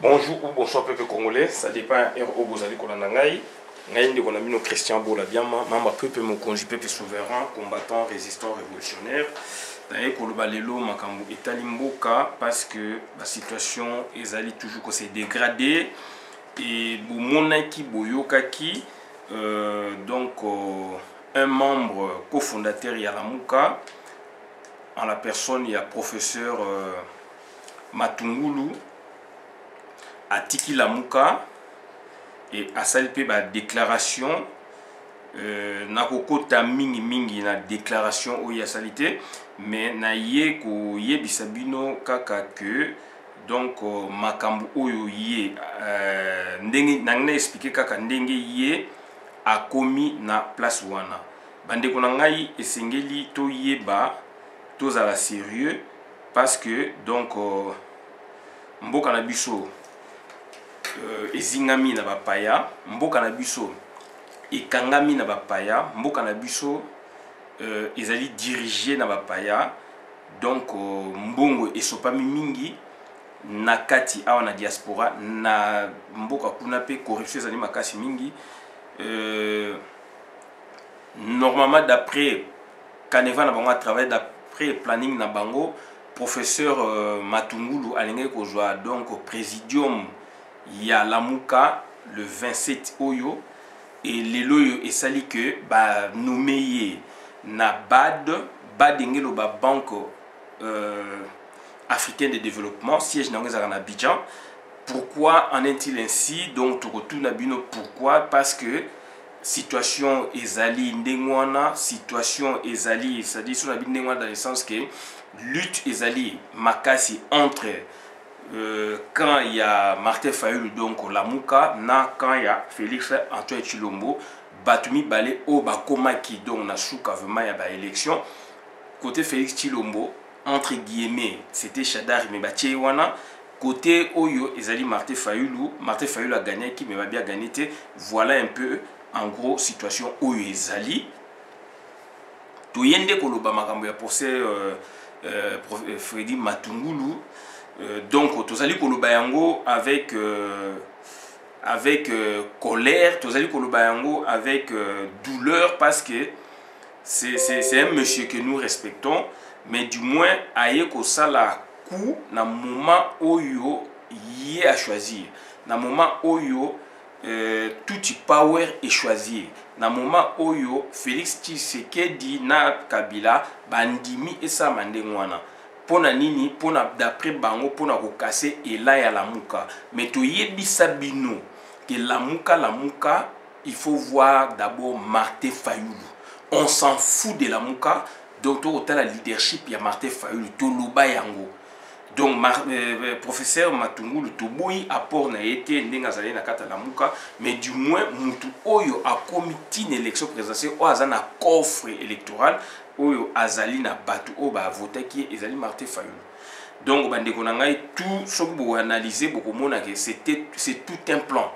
Bonjour ou bonsoir peuple congolais, ça dépend au bozali kolanangai. Ngai ndeko na bino Christian Bola Biama, mamba peuple mokonzi peuple souverain, combattant, résistant, révolutionnaire. D'ailleurs koloba lelo makambo etali mboka parce que la situation ezali toujours que c'est dégradé et bomonaki boyokaki un membre cofondateur ya Lamuka en la personne ya professeur Matungulu Atiki Lamuka et asali pe ba déclaration nakokota mingi na déclaration oyo asalite mais na ye ko yebisa bino kaka que donc makambo oyo ye ndenge nangina expliquer kaka ndenge ye akomi na place wana bandeko na ngai esengeli to yeba tozala sérieux parce que donc mboka na biso ezingami na bapaya, mboka na biso ekangami na bapaya, mboka na biso ezali dirigé na bapaya, donc mbongo esopami mingi na kati awa na diaspora na mboka kuna pe corruption ezali makasi mingi. Normalement d'après Kaneva na bango a travaillé d'après planning na bango, professeur Matungulu alingé kozwa donc présidium ya Lamuka le 27 oyo et leloyo esali que ba nommé na BAD ngelo ba banque africaine de développement siège na ngeza Abidjan. Pourquoi en est-il ainsi? Donc tout retourne bino pourquoi? Parce que situation ezali ndengwana, situation ezali c'est-à-dire sur la ndengwana dans le sens que lutte ezali makasi entre quand il y a Martin Fayulu donc Lamuka na quand il y a Félix Antoine Tshilombo Batumi Balé au Bakoma qui donc na souka vraiment il y a ba élection côté Félix Tshilombo entre guillemets c'était Shadari mais batie wana côté Oyo ezali Martin Fayulu a gagné qui mais va bien gagné. Voilà un peu en gros situation Oyo ezali to yende koloba makambo ya procès Freddy Matungulu. Donc tozali koloba yango avec colère, tozali koloba yango avec douleur parce que c'est un monsieur que nous respectons, mais du moins aye ko sala coup na moment oyo yé à choisir, na moment oyo tout power est choisi, na moment oyo Félix Tshisekedi na Kabila bandimi esa mandengwana. Pona nini pona d'après bango pona ko casser et là ya Lamuka mais to yebisa bino que Lamuka il faut voir d'abord Martin Fayulu. On s'en fout de Lamuka donc to la leadership ya Martin Fayulu to loba yango donc professeur Matungulu to boyi apport na été ndenga zali na kata Lamuka mais du moins mutu oyo a comité une élection présidentielle o azana coffre électoral oyo azali na batu o ba voter qui ezali Martin Fayulu. Donc bandeko na ngai tout ce que vous analysez beaucoup mona que c'est tout un plan.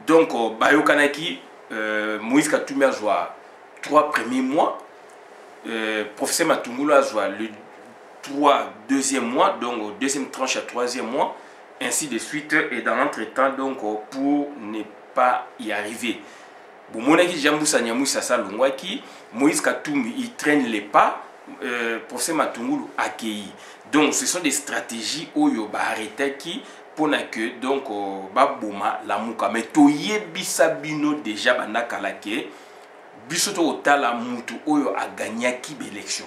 Donc bayokanaki Moïse Katumbi a joué 3 premiers mois, professeur Matungulu a joué le 2e mois, donc deuxième tranche à 3e mois, ainsi de suite et dans l'entretemps donc pour ne pas y arriver. Bomonaki Jambusa Nyamoussa Salongwaki, Moïse Katumbi il traîne les pas, professeur Matungulu accueilli. Donc ce sont des stratégies oyo ba arrêter qui pour que donc baboma Lamuka mais toye bisabino déjà banda kalake biso to otala mutu oyo a gagné qui l'élection.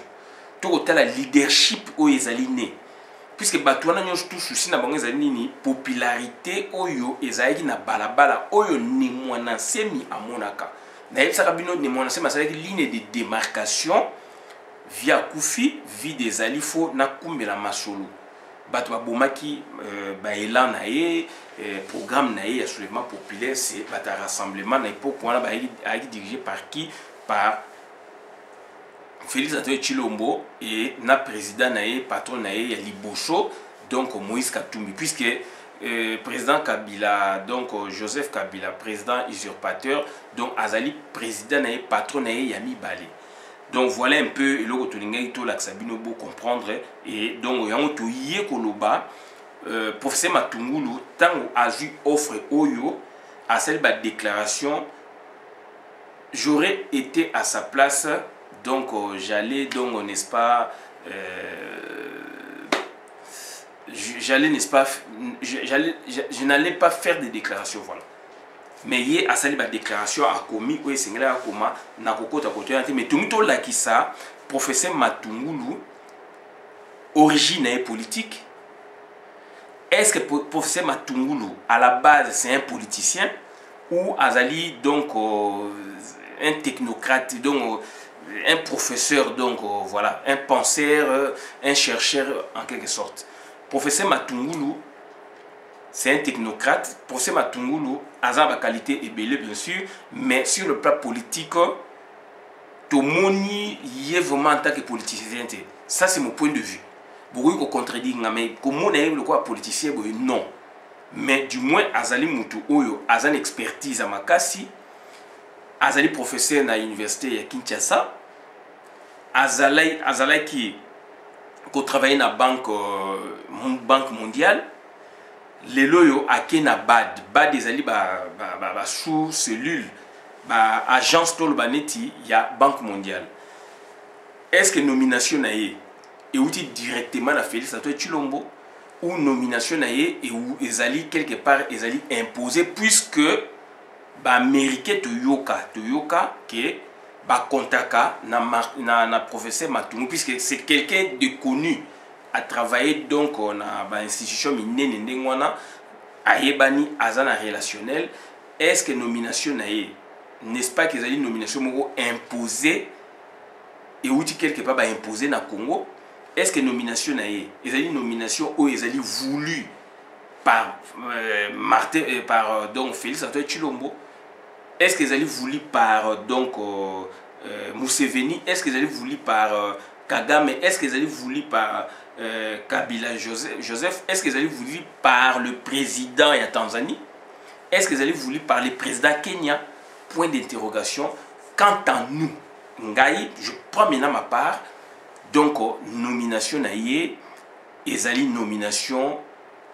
To otala leadership oyo ezali né. Puisque batouana nyonso tout souci na bango ezali nini popularité oyo ezali na balabala oyo ni mwana semi amonaka na yebisaka bino ni mwana semi asalaki ligne de démarcation via Koufi vie des alifo na kumbela masolo bato babomaki baelan na ye programme na ye ya soulèvement populaire c'est bata rassemblement na époque wana baaki dirigé par qui? Par Félix Antoine Tshilombo et na président nae patron nae ya Liboso donc Moïse Katumbi puisque président Kabila donc Joseph Kabila président usurpateur donc azali président nae patron nae ya Mibale. Donc voilà un peu le retournement to la Sabino beau comprendre et donc yango to yé koloba professeur Matungulu tant a vu offre Oyo à cette déclaration, j'aurais été à sa place, donc j'allais donc n'est-ce pas j'allais n'est-ce pas je n'allais pas faire des déclarations, voilà. Mais hier à cette déclaration a commis ou est à comment na kokota côté mais tout le là qui ça professeur Matungulu origine politique. Est-ce que professeur Matungulu à la base c'est un politicien ou Azali donc un technocrate, donc un professeur, donc voilà, un penseur, un chercheur en quelque sorte. Professeur Matungulu, c'est un technocrate. Professeur Matungulu a sa qualité est belle bien sûr, mais sur le plan politique, tout le monde y est vraiment en tant que politicien. Ça c'est mon point de vue. Beaucoup de contredire, mais comment on est le quoi politicien, non. Mais du moins, Azali Moutou Oyo, Azan expertise à Makassi, Azali professeur à l'université de Kinshasa, Azali qui travaille dans la banque mondiale, les loyo à Kena Bad Azali sous cellule, agence Tolbaneti, il y a banque mondiale. Est-ce que nomination est outil directement à Félix Antoine Tshilombo ou nomination et où Ezali quelque part Ezali imposé puisque américain Toyoka que kontaka na professeur Matungulu puisque c'est quelqu'un de connu à travailler donc na institution minene ndengwana ayebani azana relationnel. Est-ce que nomination n'est-ce pas que Ezali nomination moko imposé et outil quelque part imposé na Congo? Est-ce que nomination est une nomination ou est voulu par Martin par donc Félix Antoine Tshilombo? Est-ce que est voulu par donc Museveni? Est-ce que est voulu par Kagame? Est-ce que est voulu par Kabila Joseph? Est-ce que est voulu par le président de Tanzanie? Est-ce que est voulu par le président Kenya? Point d'interrogation. Quant à nous, Ngaï, je prends maintenant ma part. Donc, nomination naïe, ezali nomination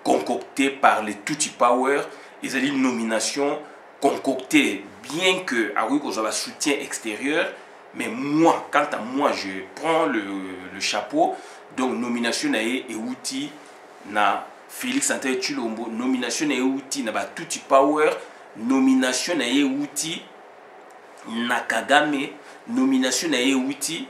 concoctée par les Tutsi Power, ezali nomination concoctée bien que oui qu'on a soutien extérieur, mais moi, quant à moi, je prends le chapeau. Donc, nomination naïe et outil na Félix Antoine Tshilombo, nomination naïe outil na Tutsi Power, nomination naïe outil na Kagame, nomination naïe outil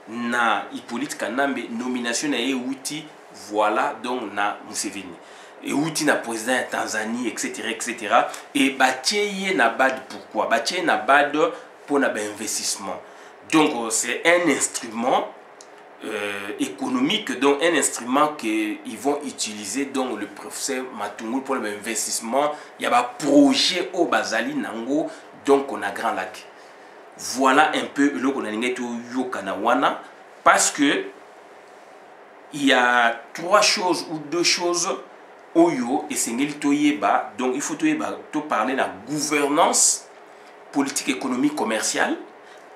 na Hippolyte Kanambe, nomination na outil voilà donc na Museveni et outil na président de Tanzanie etc. et batie na bad pourquoi batie na bad pour na investissement. Donc c'est un instrument économique, donc un instrument qu'ils vont utiliser donc le professeur Matungulu pour l'investissement. Il y a un projet au Bazali Nango donc on a Grand Lac. Voilà un peu le qu'on a Yokanawana parce que il y a trois choses ou deux choses oyo et sengeli toyeba, donc il faut toyeba to parler de la gouvernance politique économique commerciale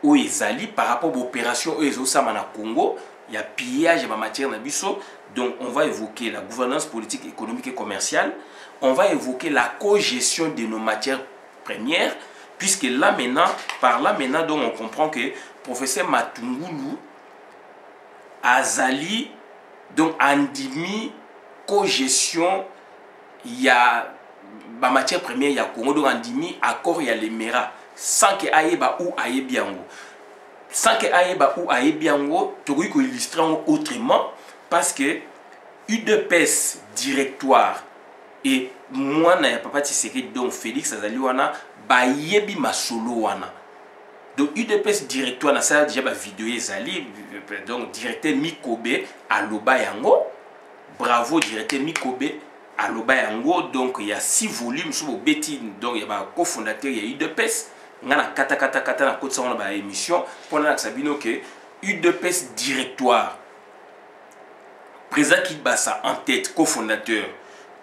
ou ezali par rapport à l'opération ezosama na Congo. Il y a pillage en matière na biso, donc on va évoquer la gouvernance politique économique et commerciale. On va évoquer la cogestion de nos matières premières. Puisque là maintenant, par là maintenant, donc on comprend que professeur Matungulu Azali, donc Andimi, cogestion, il y a la matière première, il y a Congo, donc Andimi, accord, il y a les Mera, sans que Aïeba ou Aïebiango. Sans que Aïeba ou Aïebiango, tu peux illustrer autrement, parce que UDPS directoire et moi, je papa Tshisekedi donc Félix Azali wana bayebi masolo wana. Donc UDPS directoire na ça déjà ba vidéo ezali donc directeur Mikobe aloba yango. Bravo directeur Mikobe aloba yango. Donc il y a 6 volumes sur beti, donc il y a ba cofondateur il y a UDPS ngana kata na kotsa wana ba émission pour na sabino que UDPS directoire président Kibasa en tête cofondateur,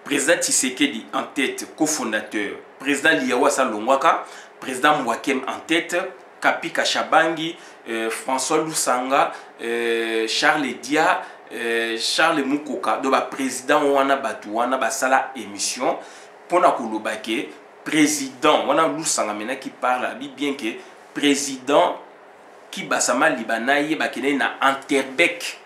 président Tshisekedi en tête, cofondateur, président Liawasa Longwaka, président Mwakem en tête, Kapi Kashabangi, François Lusanga, Charles Dia, Charles Mukoka do ba président wana batu wana basala émission pona koloba ke président wana lusanga mena qui parle bien que président qui basama libana ye bakene na Enterbec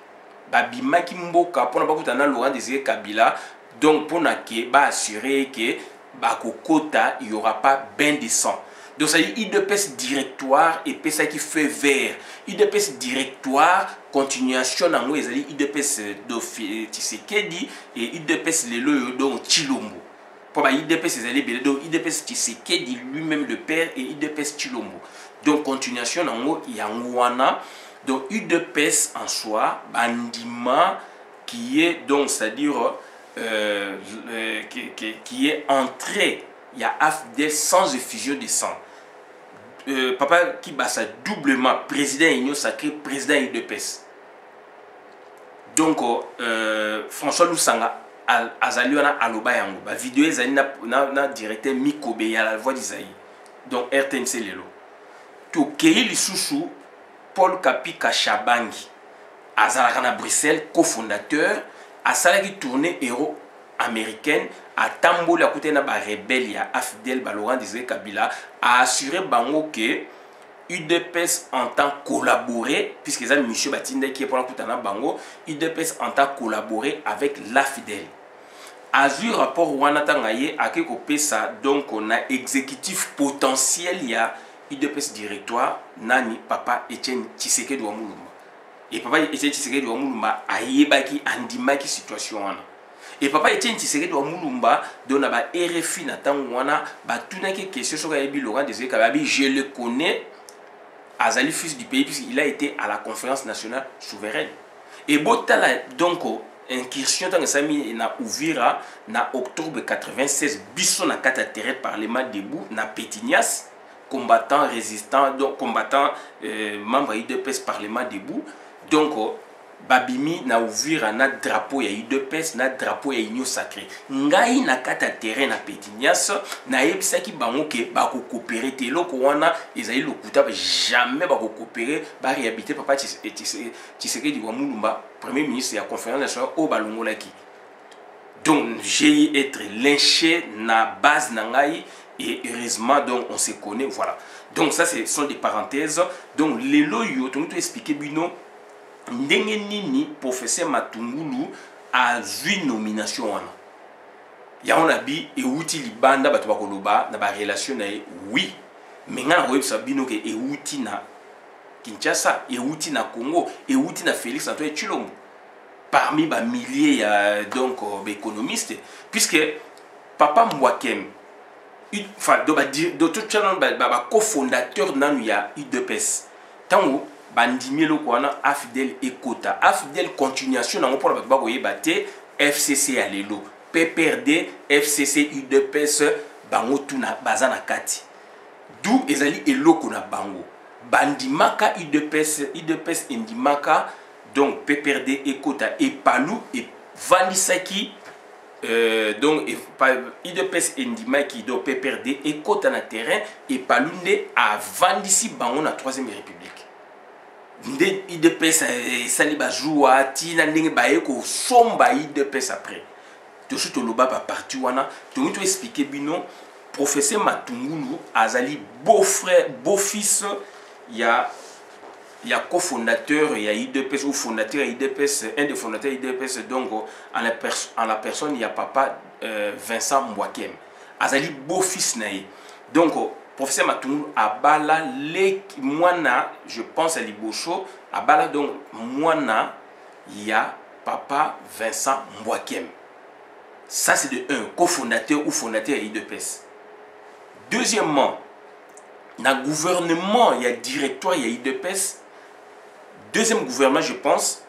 babima ki mboka pona bakutana Laurent Désiré Kabila, donc pona ke ba assurer que bakokota il y aura pas bain de sang. Donc ça dit IDPS directoire et ça qui fait vert. IDPS directoire continuation en moi ils IDPS d'office Tshisekedi et IDPS lelo donc Chilombo. Pour ba IDPS ils allaient donc IDPS Tshisekedi lui-même le père et IDPS Chilombo. Donc continuation en moi Yangwana. Donc IDPS en soi bandima qui est donc c'est-à-dire qui est entré, il y a AFDEL sans effusion de sang. Papa qui basa doublement président Union Sacré, président IDPS. Donc François Lusanga Azaliwana Aloba Yango. La vidéo est na directeur Mikobe à la voix d'Isaïe. Donc RTNC Lelo. Tout Keili Soussou, Paul Kapika Chabangi, Azalakana Bruxelles, cofondateur, a salari tournée héros américaine à Tambouli à côté de la rebelle ya Afdel Laurent Désiré Kabila a assuré bango que UDPS entend collaborer puisque les amis monsieur Batinde qui est pour la coutana bango UDPS entend collaborer avec l'Afdel. Azur rapport Wanatangaye a que ça donc on a exécutif potentiel ya UDPS directoire nani papa Etienne Tshisekedi wa Mulumba. Et papa Etienne Tshisekedi wa Mulumba a yebaki andimaki situation wana. Et papa Etienne Tshisekedi wa Mulumba donna ba RFI na tango wana ba tunaki question sur Kayebi Laurent Désiré Kabila, je le connais Azali fils du pays puisqu'il a été à la conférence nationale souveraine. Et botala donc incursion tant que Sami na Ouvira na octobre 96 biso na kata terre parlement debout na Pétignas combattant résistant donc combattant membre IDPS parlement debout. Donc babimi na Ouvira na drapeau ya UDPS na drapeau ya Union Sacrée ngai na kata terrain na Pétignas na yebisaki bango ke ba ko coopérer te loko wana ezali lokuta jamais ba ko coopérer ba réhabiliter papa Tshisekedi wa Mulumba premier ministre ya conférence nationale au balongolaki. Donc j'ai être lynché na base na ngai et heureusement donc on se connaît voilà. Donc ça ce sont des parenthèses. Donc les loyo tout expliquer bino ndenge nini professeur Matungulu a eu nomination wana ya on a bi euti libanda bato bakoloba na ba relation na oui mais nga ko sabino ke euti na Kinshasa euti na Congo euti na Félix Antoine Tshilombo parmi ba milliers donc économistes puisque papa Mwakem enfin do tout channel ba cofondateur nanu ya UDPS tango bandimi loko wana Afdel ekota Afdel continuation na pour ba koyeba te FCC ya lelo PPRD FCC UDPS bango tuna bazana kati d'où ezali eloko na bango bandimaka UDPS indimaka donc PPRD ekota et palou et vandisaki donc UDPS indimaki do PPRD ekota na terrain et palunde a vandisi bango na 3e république. Nde IDPS saliba joua tina ndenge baye ko somba IDPS après to suto loba ba parti wana to muto expliquer bino professeur Matungulu azali beau-frère beau-fils ya cofondateur ya IDPS ou fondateur ya IDPS un des fondateurs IDPS donc en la personne il y a papa Vincent Mbwakem azali beau-fils nae donc professeur Matungulu abala les mwana je pense à Libocho abala donc mwana ya papa Vincent Mbwakem. Ça c'est de un cofondateur ou fondateur IDPS. Deuxièmement, dans le gouvernement il y a directoire il y a IDPS. Deuxième gouvernement je pense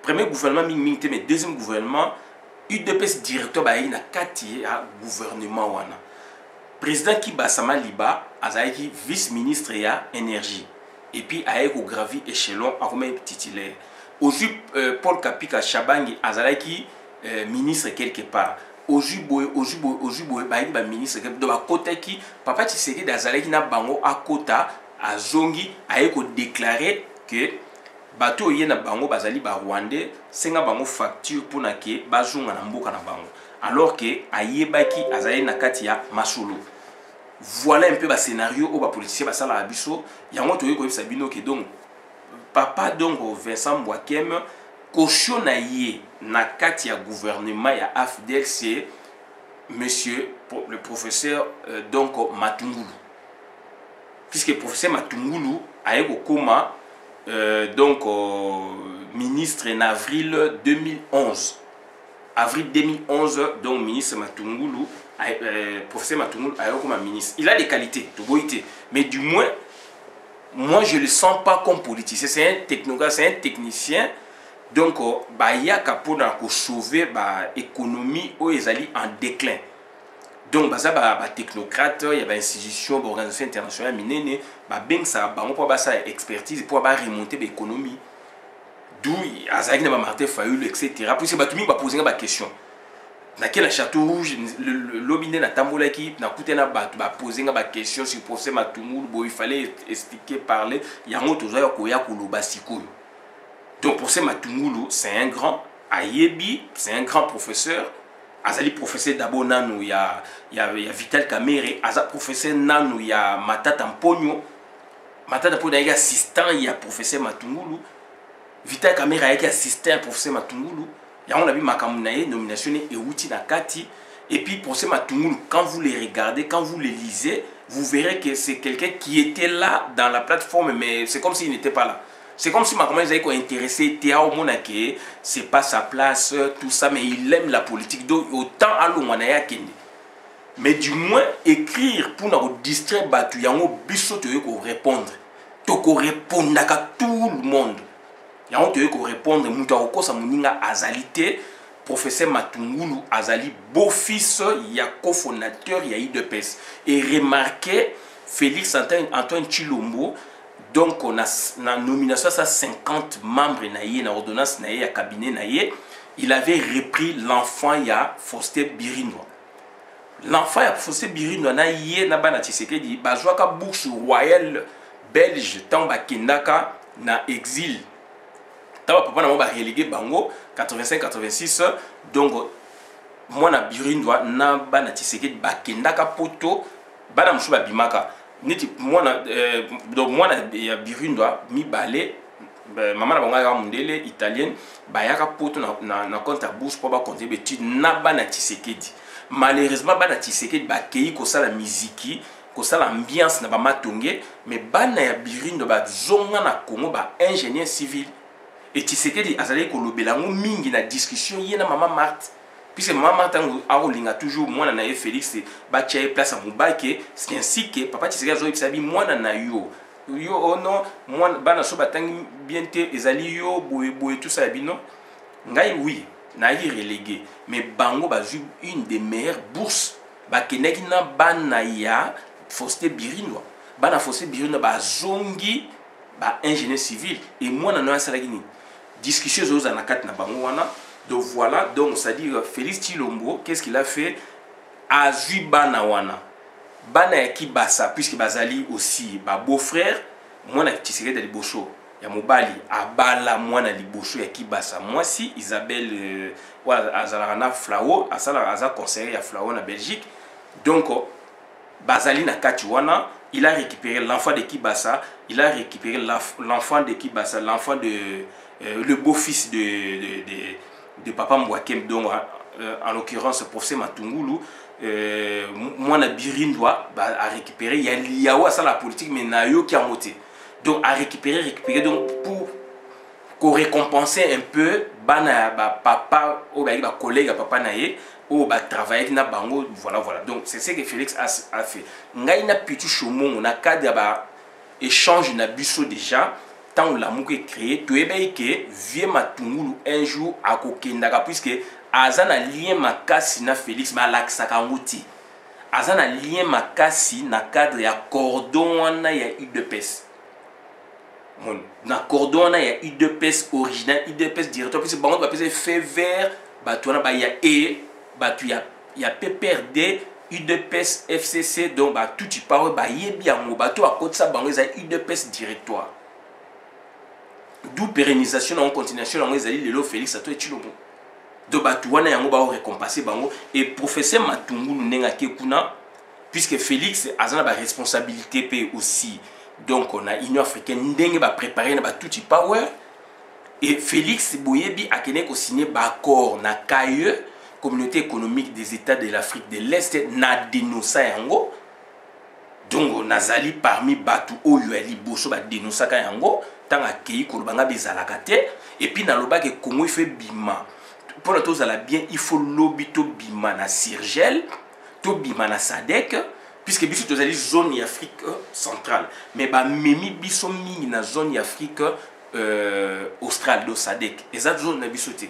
premier gouvernement mingmingte mais deuxième gouvernement UDPS directeur ba na kati ya gouvernement wana. Président qui Bassama Liba azaki vice-ministre ya énergie et puis aeko gravi échelon à comme titulaire. Aujourd'hui Paul Kapika Chabangi azaki ministre quelque part. Aujourd'hui ba ministre de ba côté qui papa Tshisekedi azaki na bango à kota azongi aeko déclarer que bato ye na bango bazali ba rwandais senga bango facture pour na ke bazunga na mboka na bango alors que ayebaki azali na kati ya masolo. Voilà un peu ba scénario au ba politicien ba sala biso yango to yeko yebisa bino ke donc papa donc Vincent Mbouakem caution na ye na kati ya gouvernement ya AFDL c'est monsieur le professeur donc Matungulu, puisque le professeur Matungulu a eu koma donc ministre en avril 2011. Avril 2011, donc ministre Matungulu, professeur Matungulu a eu comme ministre. Il a des qualités, mais du moins, moi je ne le sens pas comme politicien. C'est un technographe, c'est un technicien. Donc, il y a pour sauver l'économie où ils allaient en déclin. Donc, il y a des technocrates, il y a des institutions, des organisations internationales, il y a des expertise pour remonter l'économie. D'où il y a des Martin Fayulu, etc. Puis, il y a des poser des questions. Dans le château rouge, le lobby n'a pas posé des questions sur le procès Matungulu, il fallait expliquer, parler. Il y a un autre donc pour ce Matungulu, c'est un grand Ayebi, c'est un grand professeur. Azali professeur d'abord nanou, il y a Vital Kamere, Azali professeur nanou, il y a Matata Mponyo. Matata Mponyo il y a assistant, il y a professeur Matungulu. Vital Kamere il y a assistant professeur Matungulu. Il y a on a vu Makamunaye nomination et outil Nakati. Et puis professeur Matungulu, quand vous les regardez, quand vous les lisez, vous verrez que c'est quelqu'un qui était là dans la plateforme, mais c'est comme s'il n'était pas là. C'est comme si ma commune était intéressé, c'est pas sa place, tout ça, mais il aime la politique. Donc, autant à l'Oumanaya Kende. Mais du moins, écrire pour nous distraire, tu y a un biso te répondre. Tu répondre à tout le monde. Il y a un te répondre, Moutaoko, ça m'a azalité, professeur Matungulu, azali, beau-fils, il y a cofondateur, il y a IDPS. Et remarquez, Félix Antoine Chilombo, donc on a la nomination à 50 membres dans l'ordonnance dans le cabinet. Il avait repris l'enfant ya Faustin Birindwa. L'enfant ya Faustin Birindwa na yé na bana Tshisekedi bazwaka bourse royale belge tamba kindaka na exil. Tamba papa na mo ba relégué bango 85-86 donc moi na Birindwa na bana Tshisekedi ba kindaka poto bana musuba bimaka. Donc moi na Birindwa mi balé maman na banga mondele italienne bayaka poto na compte à bourse pour ba compter étude na bana Tshisekedi. Malheureusement bana Tshisekedi ba kei ko sala musique ko sala ambiance na ba matonge mais bana ya Birindwa ba zonga na Congo ba ingénieur civil et Tshisekedi azali ko lobela ngo mingi na discussion yena maman Marthe. Puisque maman Martin a toujours moi na Félix ba tchai place à Mubake, c'est ainsi que papa Tshisekedi zo ibisabi moi na yo oh non moi bana so batangi bien te ezali yo boye tout ça bino ngai oui na yi relégué mais bango bazu une des meilleures bourses ba keneki na bana ya Faustin Birindwa bana Faustin Birindwa ba zongi ba ingénieur civil et moi na no salaki ni discussion zo za na kat na bango wana. Donc voilà, donc c'est-à-dire Félix Chilombo, qu'est-ce qu'il a fait? Azui bana wana. Bana ya Kibasa, puisque Bazali aussi, ba beau-frère, moi na Tshisekedi de Libocho, ya Mobali, abala moi na Libocho ya Kibasa. Moi si Isabelle Azalana Flao, Aza conseiller à Flao na Belgique. Donc Bazali na Katiwana, il a récupéré l'enfant de Kibasa, il a récupéré l'enfant de Kibasa, l'enfant de le beau-fils de papa Mbouakem, donc en l'occurrence le professeur Matungulu, moi na Birindwa a récupéré, il y a ça la politique mais nayo qui a monté. Donc à récupérer donc pour récompenser un peu bana papa ou ba collègue papa naé ou ba travailler na bango voilà. Donc c'est ce que Félix a fait. Ngai na petit chomo on a cadre ba échange na biso déjà. Tant l'amour est créé, tu es bien que vieux Matungulu un jour à Kokendaka, puisque Azana lien makasi na Félix Malaksa Kanguti. Azana lien makasi na cadre ya cordon na ya UDPS. Na cordon na ya UDPS original, UDPS directeur, puisque bango va peser fait vert, batouana ba ya e, batu ya PPRD, UDPS FCC, donc ba tout tu parles ba yebi yango, batu a côté ça bango za UDPS directoire. d'où pérennisation en continuation dans les alliés le Félix Atoé Tshilombo de Batouana yango ba récompenser bango et professeur Matungu Nenga Kekuna puisque Félix a une responsabilité aussi donc on a Union africaine ndenge ba préparer na ba tout power et Félix Boyebi a kené ko signer ba accord na CAE communauté économique des États de l'Afrique de l'Est na dénoncer yango donc nazali parmi batu oyo ali boso ba dénoncer yango tant akei ko banga bezalaka te et puis na loba ke Congo il fait bima pour tous à la bien il faut lobby to bima na Sirgel to bima na Sadek puisque biso tozali zone Afrique centrale mais ba memi biso mingi na zone Afrique australe do Sadek et ça zone na biso te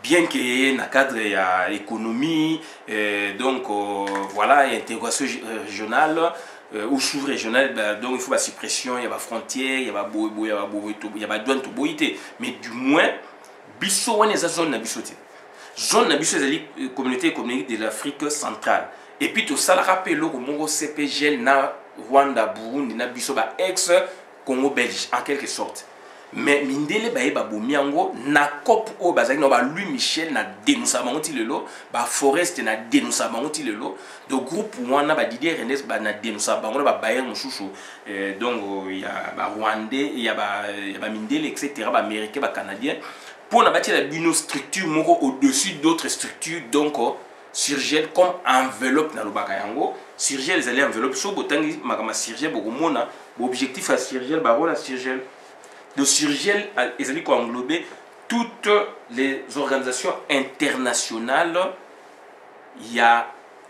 bien que na cadre ya économie donc voilà intégration régionale ou sous-régionale donc il faut la suppression il y a la frontière il y a la douane to boité mais du moins biso wana eza zone na biso te zone na biso ezali communauté économique de l'Afrique centrale et puis tosalaka mpe eloko moko CPGL na Rwanda Burundi na biso ba ex Congo belge en quelque sorte mais mindele bayeba bomi yango na COP o bazali no ba Louis Michel na dénoncer bango ti lelo ba Forest na dénoncer bango ti lelo de groupe wana ba Didier Rennes ba na dénoncer bango ba Bayer mususu donc il y a ba Rwandais il y a ba mindele etc ba américain ba canadien pour na bâtir la bino structure moko au-dessus d'autres structures donc Sirgel comme enveloppe na lobaka yango Sirgel les allez enveloppe so botangi makama Sirgel bokomona objectif à Sirgel ba rôle à Sirgel de Sirgel ils allaient englober toutes les organisations internationales il y a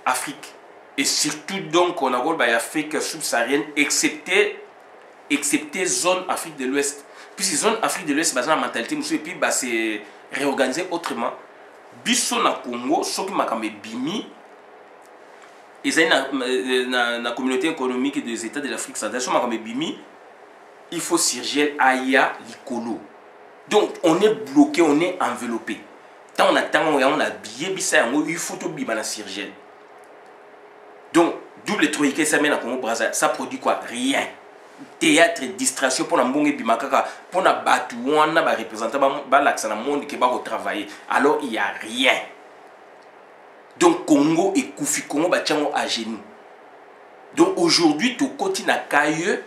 Afrique et surtout donc on a rôle ba Afrique subsaharienne excepté zone Afrique de l'Ouest puisque zone Afrique de l'Ouest basée la mentalité et puis bah c'est réorganisé autrement biso na Congo soki makambe bimi ezali na communauté économique des États de l'Afrique centrale so makambe bimi il faut Sirgel aya likolo donc on est bloqué on est enveloppé tant on attend on a billet bisa yango il faut to bima na Sirgel donc double troïque ça mène à Congo Brazza ça produit quoi rien théâtre distraction pour la mbonge bimakaka pour na batu wana ba représenter ba l'accent na monde qui va travailler alors il y a rien donc Congo et Koufi Congo ba tiango à genoux donc aujourd'hui to koti na CAE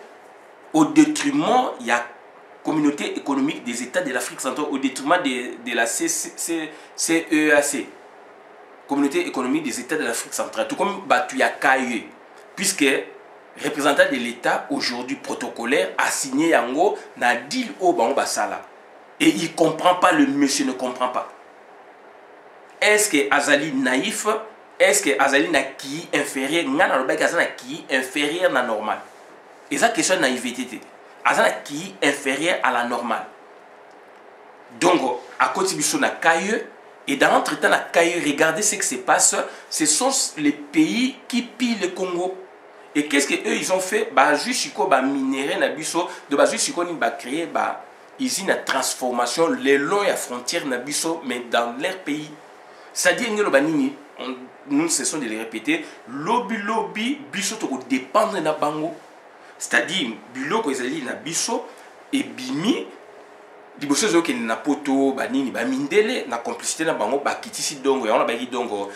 au détriment il y a communauté économique des États de l'Afrique centrale au détriment de la CEAC communauté économique des États de l'Afrique centrale tout comme batu ya CAE puisque représentant de l'État aujourd'hui protocolaire a signé yango na deal au bango basala et il comprend pas le monsieur ne comprend pas est-ce que Azali naïf est-ce que Azali na qui inférieur ngana lobaka Azali na qui inférieur na normal et ça question naïveté Azali na qui inférieur à la normale donc à côté biso na CAE et dans l'entretemps la CAE regardez ce qui se passe ce sont les pays qui pillent le Congo. Et qu'est-ce que eux ils ont fait? Bah juste quoi bah minerai na biso de bah juste quoi ni bah créer bah usine à transformation les longs à frontières na biso mais dans leur pays. C'est-à-dire ngelo ba nini nous cessons de les répéter lobby biso to dépendre na bango. C'est-à-dire biloko ezali na biso et bimi liboso zo ke na poto ba nini ba mindele na complicité na bango ba kitisi dongo ya on ba ki dongo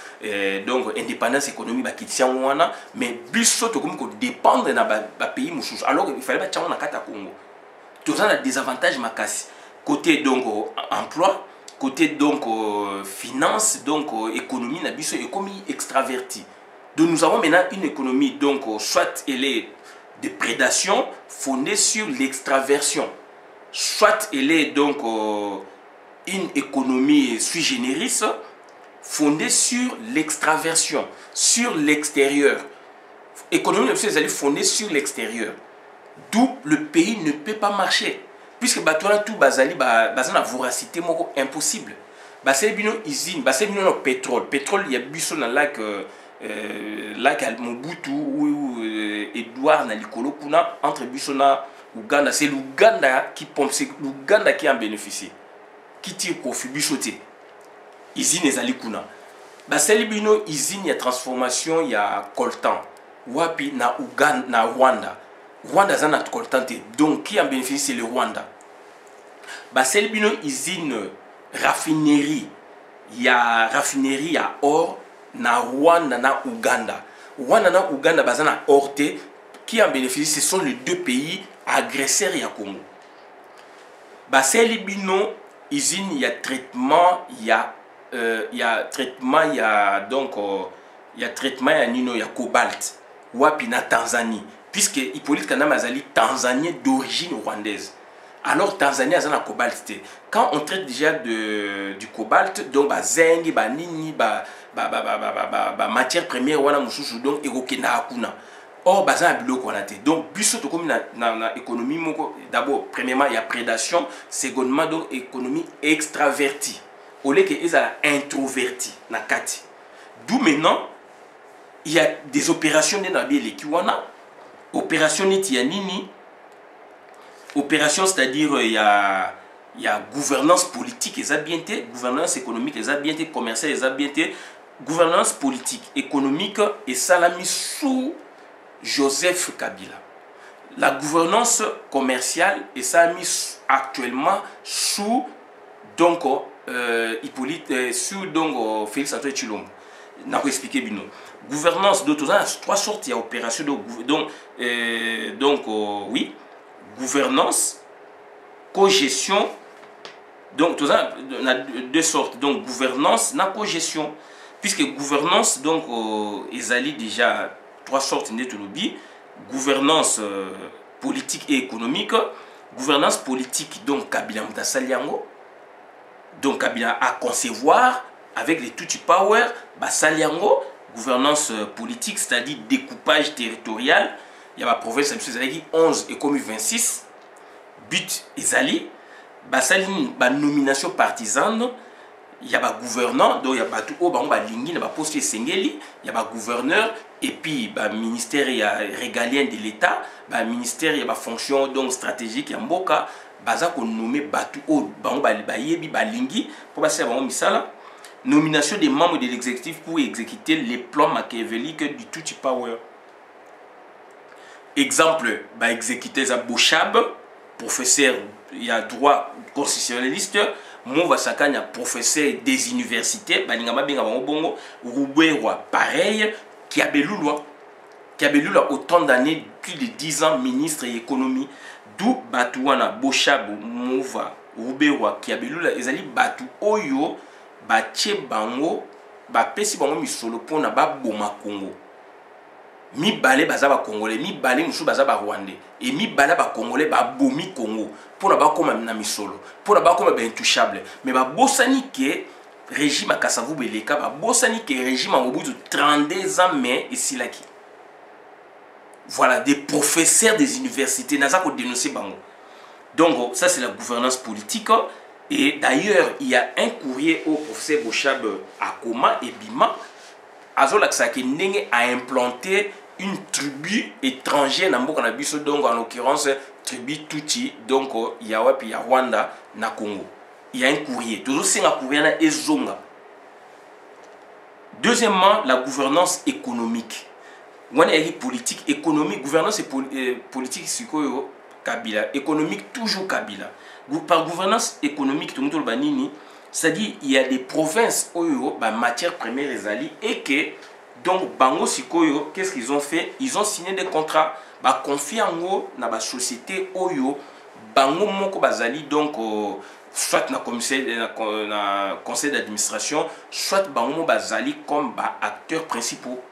donc indépendance économique ba kitisi wana mais biso to comme ko dépendre na ba pays mususu alors il fallait ba tchango na kata Congo tout ça a des avantages makasi côté donc emploi côté donc finance donc économie na biso économie extravertie donc nous avons maintenant une économie donc soit elle est de prédation fondée sur l'extraversion soit elle est donc une économie sui generis fondée sur l'extraversion, sur l'extérieur. Économie est fondée sur l'extérieur. D'où le pays ne peut pas marcher. Puisque tout bazali la voracité impossible. C'est une usine, c'est une pétrole. Pétrole, il y a buisson dans lac Mobutu ou Edouard Nalikolo Kuna entre Bissona Ouganda, c'est l'Ouganda qui pompe, c'est l'Ouganda qui en bénéficie, qui tire profit, bichoté. Usine ezali kuna. C'est une usine, il y a transformation, il y a coltan. Wapi na Ouganda, na Rwanda. Rwanda zana coltan. Donc qui en bénéficie, c'est le Rwanda. basali bino usine raffinerie ya or na Rwanda na Uganda. Rwanda na Uganda bazana or te, qui en bénéficie, ce sont les deux pays agresseurs ya Congo. Basali bino usine ya traitement ya traitement ya donc ya traitement ya nino ya cobalt wapi na Tanzanie, puisque Hippolyte Kanambe azali tanzanien d'origine rwandaise. Alors Tanzanie a un cobalt. Quand on traite déjà du cobalt, donc zinc, nini, matière première wana mususu donc ekokenda akuna. Or bazan biloko wana te. Donc biso to comme na économie moko, d'abord premièrement il y a prédation, secondement donc économie extravertie. Au lieu que eza introverti na kati. D'où maintenant il y a des opérations de nabi leki wana. Opération niti ya nini? Opération, c'est-à-dire il y a gouvernance politique, les habiletés, gouvernance économique, les habiletés, commerciale, les habiletés, gouvernance politique, économique, et ça l'a mis sous Joseph Kabila. La gouvernance commerciale, et ça l'a mis actuellement sous donc Hippolyte, sous donc Félix Antoine Tshilombo. N'a pas expliqué bien. Gouvernance d'autres, trois sortes, il y a opération donc oui. Gouvernance, cogestion, donc tout ça, on a deux sortes, donc gouvernance, na cogestion, puisque gouvernance, donc ils allient déjà trois sortes de lobby, gouvernance politique et économique, gouvernance politique, donc Kabila Moutasaliango, donc Kabila à concevoir avec les Tutsi Power, Basaliango, gouvernance politique, c'est-à-dire découpage territorial. Il y a la province de 11 et comme 26 but Izali, la nomination partisane, il y a le gouverneur, donc il y a tout haut, il y a poste Sengeli, il y a le gouverneur, et puis le ministère régalien de l'État, le ministère il y a la fonction donc stratégique, il y a Mboka, baza qu'on nommé Batu haut, Yebi, Balingi, pour passer à Misala, nomination des membres de l'exécutif pour exécuter les plans machiavéliques du Tutsi Power. Exemple, exécuter à Bochab, professeur, il y a droit constitutionnaliste, Mouva Sakanya, professeur des universités, Balingama Benga Bongo, Roubewa, pareil, qui a Beloula autant d'années, plus de 10 ans, ministre et économie, d'où Batouana, Bochab, Mouva, Roubewa, qui a Beloula, ils allaient Batou Oyo, Bache Bango, Bapesi Bango Misolo, Pona Boma Congo. Mi balé bazaba congolais, mi balé musu bazaba rwandais, et mi balé ba congolais ba bomi Congo pour na ba comme na misolo, pour na ba comme ba intouchable, mais ba bosani ke régime à Kasavu Beleka, ba bosani ke régime à Mobutu 32 ans mais ici là qui. Voilà des professeurs des universités naza ko dénoncer bango. Donc ça c'est la gouvernance politique et d'ailleurs il y a un courrier au professeur Bochab Akoma et Bima Azola Nenge a implanté une tribu étrangère dans le donc en l'occurrence tribu Tutsi, donc il y a Rwanda na Congo. Il y a un courrier. Toujours c'est un courrier na Ezonga. Deuxièmement, la gouvernance économique. On a politique économique, gouvernance et politique c'est quoi Kabila, économique toujours Kabila. Par gouvernance économique tout le monde banini. C'est-à-dire il y a des provinces où matière première les alliés et que donc bango sikoyo qu'est-ce qu'ils ont fait, ils ont signé des contrats confié en eux dans la société oyo bango moko bazali donc soit na conseil d'administration soit bango bazali comme acteurs principaux.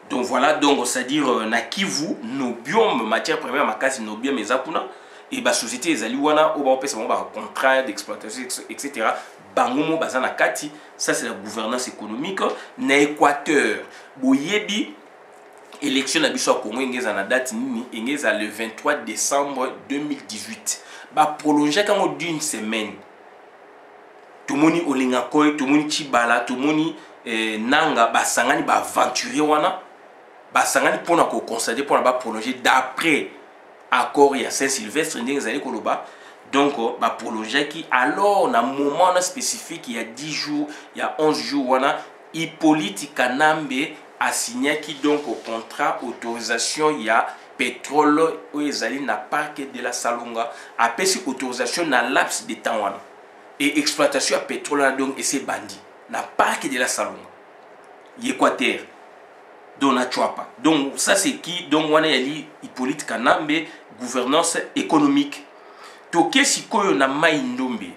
Donc voilà, donc c'est-à-dire na Kivu nos biomes matière première makasi nos biomes ezakuna et la société les aliwana au contrat d'exploitation etc. Bangomo bazana kati, ça c'est la gouvernance économique. Na Équateur boyebi élection na biso Congo ngeza na date nini ngeza le 23 décembre 2018 ba prolonger quand d'une semaine. Tout moni olinga koy, tout moni chibala, tout moni nanga basangani ba aventurier wana basangani pona ko constater pona ba prolonger d'après accord il y a Saint-Sylvestre donc bah prolonger qui alors dans un moment spécifique il y a 10 jours il y a 11 jours wana Hippolyte Kanambe a signé qui donc au contrat autorisation il y a pétrole oyo ezali na parc de la Salonga apesi autorisation na laps de temps wana et exploitation ya pétrole wana donc ese bandi na parc de la Salonga Équateur donc na Chwapa. Donc ça c'est qui donc wana yali Hippolyte Kanambe gouvernance économique toke sikoyo na Mai Ndombe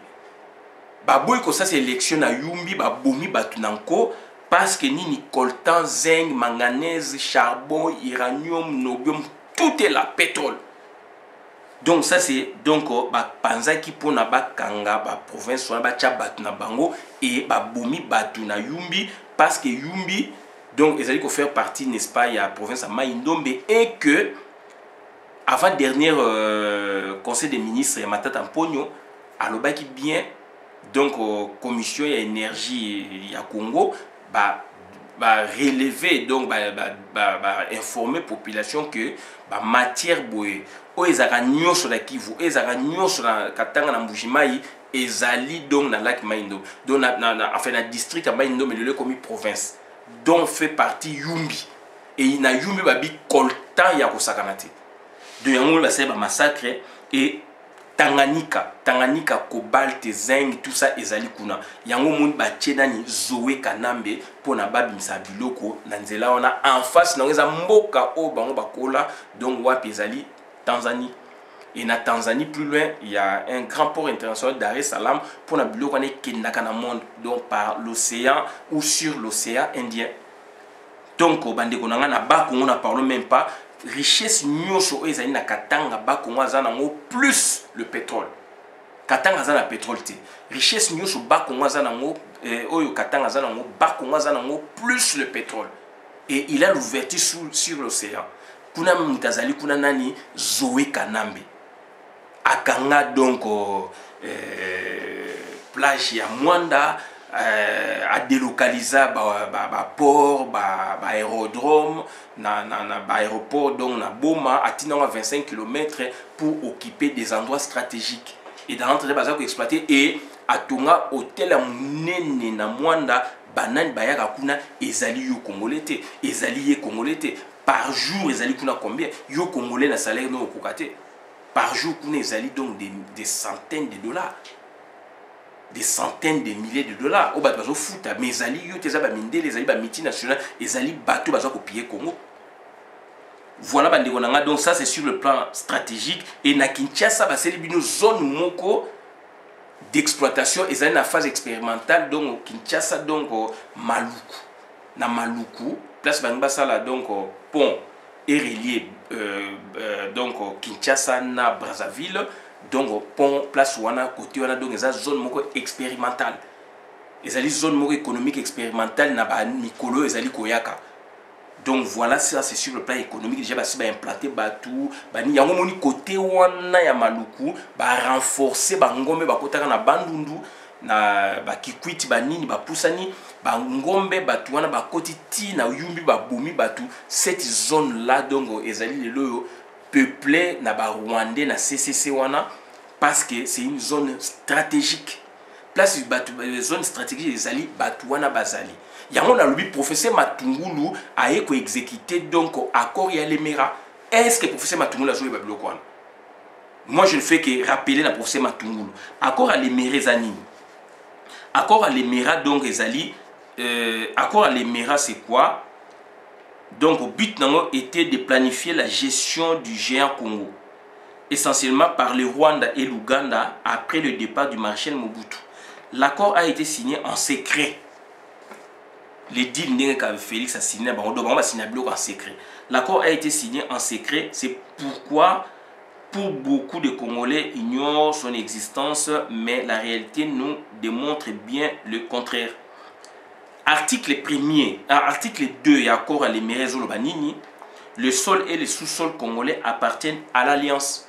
baboy ko ça c'est élection na Yumbi babomi batu nanko parce que nini coltan zinc manganèse charbon uranium nobium tout est là pétrole. Donc ça c'est donc panzaki pona bakanga ba province wana ba tia batu na bango et babomi batu na Yumbi parce que Yumbi donc ils allaient faire partie n'est-ce pas il y a province à Mai Ndombe et que avant dernier conseil des ministres Matata Mponyo alobaki bien donc commission ya énergie ya Congo ba relever donc informer population que ba matière boye o ezaka nyonso na Kivu ezaka nyonso na Katanga na Mbujimai ezali donc na lac Mai Ndombe donc enfin na district ya Mai Ndombe le comme province dont fait partie Yumbi et na Yumbi babi coltan ya kosakanate de yango ba seba massacre et Tanganyika cobalt zinc tout ça ezali kuna yango monde ba tchenani Zoé Kanambe pona babimisa biloko na nzela wana en face na ngeza mboka o bango bakola donc wapi ezali Tanzanie et na Tanzanie plus loin il y a un grand port international Dar es Salaam pona biloko wana kendaka na monde donc par l'océan ou sur l'océan Indien. Donc bandeko nanga na ba Congo na parle même pas richesse nyonso ezali na Katanga ba Congo azanango plus le pétrole. Katanga azana pétrole te. Richesse nyonso ba Congo azanango oyo Katanga azanango ba Congo azanango plus le pétrole. Et il a l'ouverture sur l'océan. Kuna mutazali kuna nani Zoé Kanambe. Akanga donc plage ya Mwanda à délocaliser port aérodrome na aéroport donc na Boma à 25 km pour occuper des endroits stratégiques et dans l'entrée bazako exploiter et à Tonga hôtel à Munene na Mwanda banane bayaka kuna ezali yo congolais te ezali ye congolais te par jour ezali kuna combien yo congolais na salaire no okokate par jour kuna ezali donc des centaines de dollars. Des centaines de milliers de dollars au bateau foot mais ezali yo teza ba minde les ali ba multinational ezali bateau bazo copier Congo. Voilà bandeko nanga donc ça c'est sur le plan stratégique et na Kinshasa ba selibino zone moko d'exploitation ezali na phase expérimentale donc Kinshasa donc Maluku na Maluku place bangba sala donc pont et relié donc Kinshasa na Brazzaville. Donc pont place wana côté wana donc eza zone moko expérimentale ezali zone moko économique expérimentale na ba mikolo ezali koyaka. Donc voilà ça c'est sur le plan économique déjà basi ba implanter batou bani yango moni côté wana ya Maluku ba renforcer ba ngombe ba kotaka na Bandundu na ba Kikwiti banini ba pusani ba ngombe batou wana ba kotiti na Yumbi ba bomi batou cette zone là donc ezali le loyo peuplé na ba Rwandais na CCC wana parce que c'est une zone stratégique. Place batu zone stratégique ezali batu wana bazali. Yango na lobi professeur Matungulu a eko exécuter donc accord ya Lemera. Est-ce que professeur Matungulu a joué babiloko wana? Moi je ne fais que rappeler la professeur Matungulu. Accord à Lemera ezani. Accord à Lemera donc ezali accord à Lemera c'est quoi? Donc, le but était de planifier la gestion du géant Congo, essentiellement par le Rwanda et l'Ouganda après le départ du maréchal Mobutu. L'accord a été signé en secret. Le deal que Félix a signé, en secret. L'accord a été signé en secret, c'est pourquoi pour beaucoup de Congolais ignorent son existence, mais la réalité nous démontre bien le contraire. Article 1er, article 2 et accord à Lemera Zolobanini, le sol et le sous-sol congolais appartiennent à l'alliance.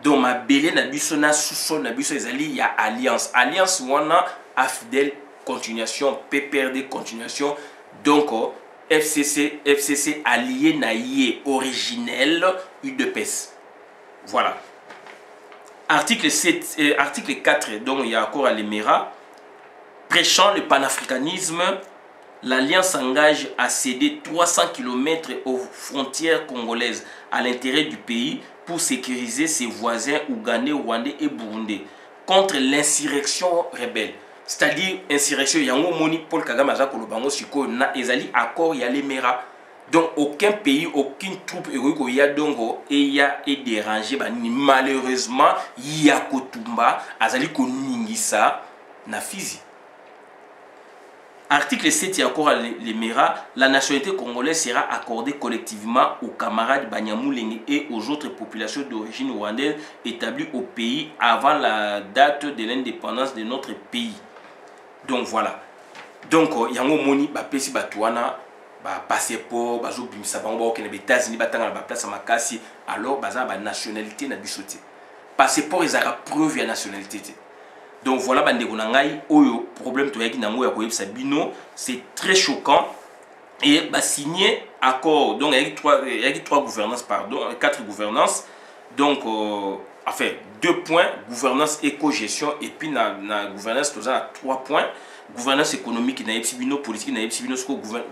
Donc ma belé na biso na sous-sol na biso ezali ya alliance. Alliance wana afidèle continuation, PPRD continuation. Donc FCC allié na yé originel UDPS. Voilà. Article 7 article 4 donc il y a accord à Lemera prêchant le panafricanisme l'Alliance s'engage à céder 300 km aux frontières congolaises à l'intérêt du pays pour sécuriser ses voisins ougandais, rwandais et burundais contre l'insurrection rebelle. C'est-à-dire insurrection, yango moni Paul Kagame aza kolobango siko na ezali accord ya lemera. Donc aucun pays, aucune troupe héroïque y a dongo et y a dérangé malheureusement ya kotumba azali koningisa na Fizi. Article 7 et accord à l'Emera, la nationalité congolaise sera accordée collectivement aux camarades Banyamulenge et aux autres populations d'origine rwandaise établies au pays avant la date de l'indépendance de notre pays. Donc voilà. Donc yango moni ba pesi batouana ba passeport bazo bimisa bango ba États-Unis batanga ba place makasi alors baza ba nationalité na bisoté. Passeport ezaka preuve ya nationalité. Donc voilà, oyo problème to yaki nango ya koyebisa bino, c'est très choquant et bah signé accord. Donc il y a trois gouvernances pardon, quatre gouvernances. Donc enfin 2 points, gouvernance éco-gestion et puis na gouvernance to za 3 points, gouvernance économique na yebisi bino, politique na yebisi bino,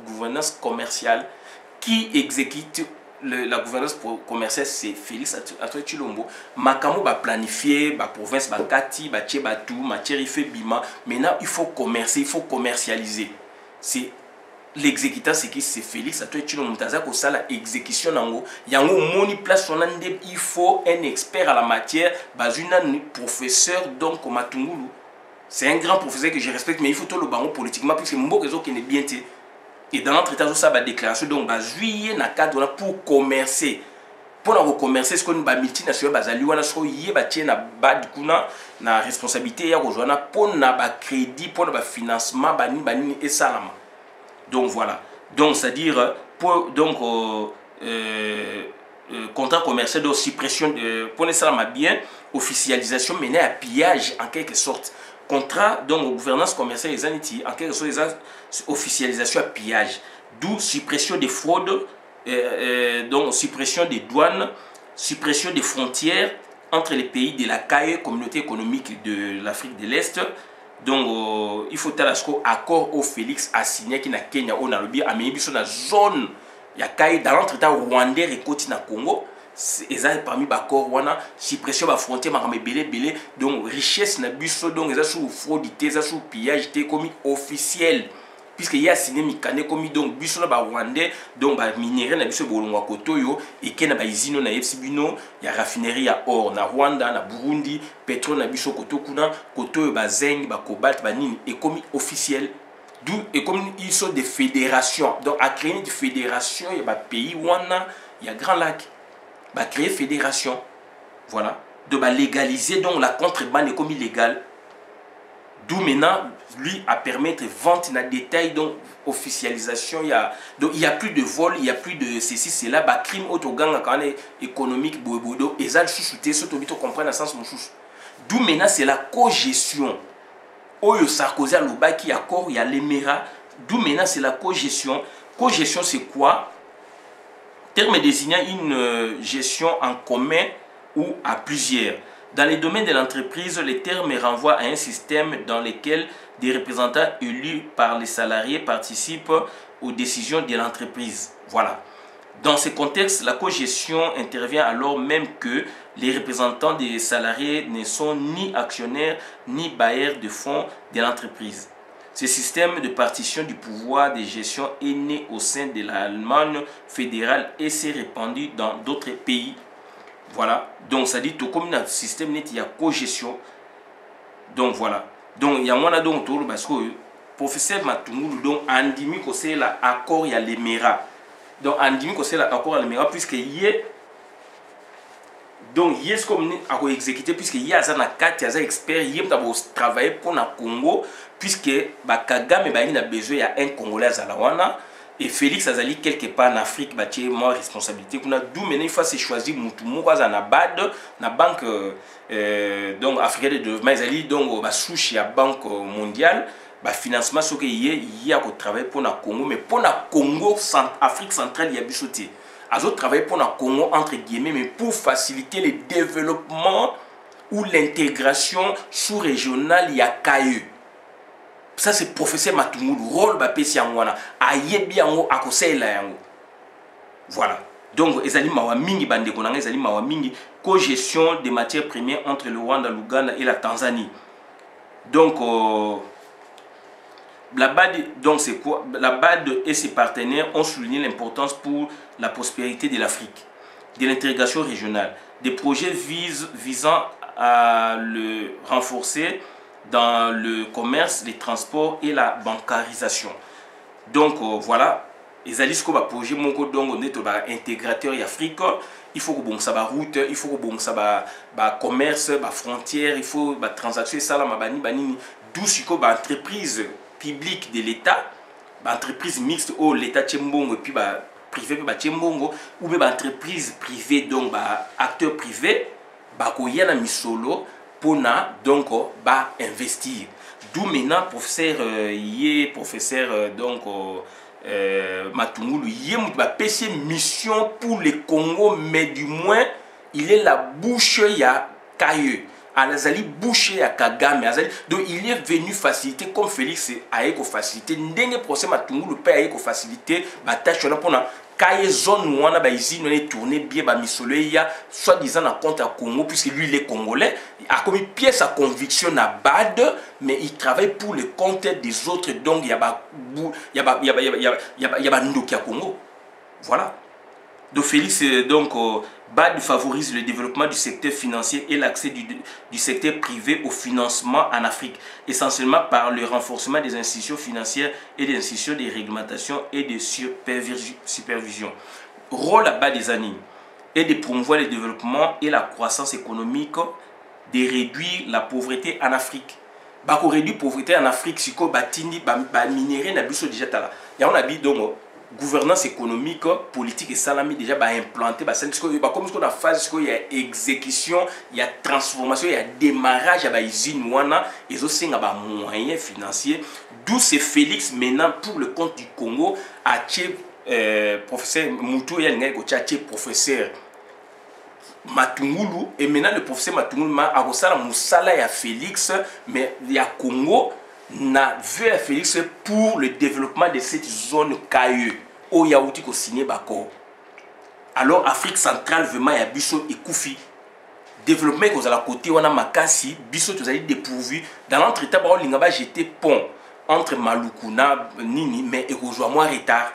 gouvernance commerciale qui exécute la gouvernance commerciale, c'est Félix Antoine Tshilombo. Makamo va planifier, la province va kati, va tché batou, matière il fait bima. Maintenant il faut commercer, il faut commercialiser. C'est l'exécutant, c'est qui? C'est Félix Antoine Tshilombo. Taza ko sala exécution nango. Yango moni place on ande, il faut un expert à la matière, bazuna professeur donc Matungulu. C'est un grand professeur que je respecte, mais il faut tout le baron politiquement puisque mbo réseau qui n'est bien té. Et dans notre état, ça va déclaration donc juillet na cadre pour commercer. Pour nous commercer, ce qu'on va multinational bazali wana so yé ba tie na bad kuna na responsabilité ya rejoindre pour na ba crédit pour na financement bani et salama. Donc voilà. Donc c'est à dire pour donc contrat commercial de suppression pour ne salama bien officialisation menée à pillage en quelque sorte. Contrat donc gouvernance commerciale des aniti en quelque sorte officialisation à pillage, d'où suppression des fraudes, donc suppression des douanes, suppression des frontières entre les pays de la CAE, communauté économique de l'Afrique de l'Est. Donc il faut talasco accord au Félix a signé qui na Kenya au Nairobi a mis sur la zone ya CAE dans l'entretemps rwandais et côté na Congo. Ezali parmi bakor wana suppression ba frontière makame belé donc richesse na biso donc eza sous fraude eza sous pillage té comme officiel puisque y a signé mikane comme donc biso na ba rwandais donc ba minerai na biso bolongwa kotoyo et ke na ba izino na bino ya raffinerie ya or na Rwanda na Burundi pétrole na biso kotokuna kotoyo ba zinc ba cobalt ba nini et comme officiel d'où et comme ils sont des fédérations donc à créer des fédérations il y a pays wana il y a Grand Lac bah créer fédération voilà de bah légaliser donc la contrebande comme illégale d'où maintenant lui à permettre vente dans détail donc officialisation il y a plus de vol il y a plus de ceci c'est là bah crime autogang quand économique bobodo et ça chouchouté surtout vite comprendre dans sens mon chouchou d'où maintenant c'est la cogestion oyo Sarkozy a loba qui accord il y a l'Emera d'où maintenant c'est la cogestion c'est quoi? Terme désignant une gestion en commun ou à plusieurs. Dans les domaines de l'entreprise, le terme renvoie à un système dans lequel des représentants élus par les salariés participent aux décisions de l'entreprise. Voilà. Dans ce contexte, la cogestion intervient alors même que les représentants des salariés ne sont ni actionnaires ni bailleurs de fonds de l'entreprise. Ce système de partition du pouvoir de gestion est né au sein de l'Allemagne fédérale et s'est répandu dans d'autres pays. Voilà. Donc ça dit tout comme un système net il y a cogestion. Donc voilà. Donc il y a moi donc tout parce que professeur Matungulu donc andimi ko c'est la accord il y a l'Emera. Donc andimi ko c'est la accord à l'Emera puisque hier donc yes comme à exécuter puisque il y a ça na 4 il y a expert hier travailler pour na Congo puisque bah Kagame bah il a besoin il y a un Congolais à Zalawana et Félix Azali quelque part en Afrique bah tu es moi responsabilité qu'on a d'où maintenant il faut se choisir mutumo à na BAD na banque donc africaine de développement Azali donc bah souche à banque mondiale bah financement ce que il y a qu'on travaille pour na Congo mais pour na Congo Afrique centrale il y a bisoté à autres travailler pour le Congo entre guillemets mais pour faciliter le développement ou l'intégration sous-régionale il y a CAE Ça c'est professeur Matungulu rôle ba pesi yango ayebi yango akosela yango. Voilà. Donc ezali mawa mingi bande konanga ezali mawa mingi co-gestion des matières premières entre le Rwanda, l'Ouganda et la Tanzanie. Donc la BAD, donc c'est quoi? La BAD et ses partenaires ont souligné l'importance pour la prospérité de l'Afrique, de l'intégration régionale, des projets visant à le renforcer dans le commerce, les transports et la bancarisation. Donc voilà, les alliés qui ont projet monko donc on est intégrateur et Afrique, il faut que bon ça va route, il faut que bon ça va commerce, va frontière, il faut va transaction ça là bani bani d'où si ko ba entreprise publique de l'État, ba entreprise mixte au l'État tchembongo et puis ba privé ba tchembongo ou bien ba entreprise privée donc ba acteur privé ba ko yana misolo pona donc ba investir. D'où maintenant professeur donc Matungulu yé m'a péché mission pour le Congo, mais du moins il est la bouche ya Kaye. Azali bouché à Kagame. Donc il est venu faciliter comme Félix a facilité. Ndenge procès Matungulu peut a facilité. Bataille sur la pona. Kaye zone où on a baisi on est tourné bien ba misoleya soit disant en compte à Congo puisque lui il est congolais. Il a commis pièce à conviction à Bad, mais il travaille pour le compte des autres. Donc il y a Ndoki à Congo. Voilà. Donc Félix donc BAD favorise le développement du secteur financier et l'accès du secteur privé au financement en Afrique, essentiellement par le renforcement des institutions financières et des institutions de réglementation et de supervision. Rôle à BAD des années est de promouvoir le développement et la croissance économique, de réduire la pauvreté en Afrique. Bako réduire la pauvreté en Afrique, si ko batindi ba minerai na biso déjà tala. Ya on a dit donc gouvernance économique, politique et salami déjà implanté, comme ce la phase, il y a exécution, il y a transformation, il y a démarrage à usine et aussi il y a moyens financiers. D'où c'est Félix maintenant pour le compte du Congo à professeur Moutou et professeur Matungulu et maintenant le professeur Matungulu a reçu la moussala à Félix mais il y a Congo n'a vu à Félix pour le développement de cette zone Kaye où il y a outil qu'on signé bako. Alors Afrique centrale vraiment il y a biso et Koufi développement qu'on a la côté on a Makasi biso tous allez dépourvu dans l'entretien par l'ingaba j'étais pont entre Malukuna Nini mais et rejoint moi retard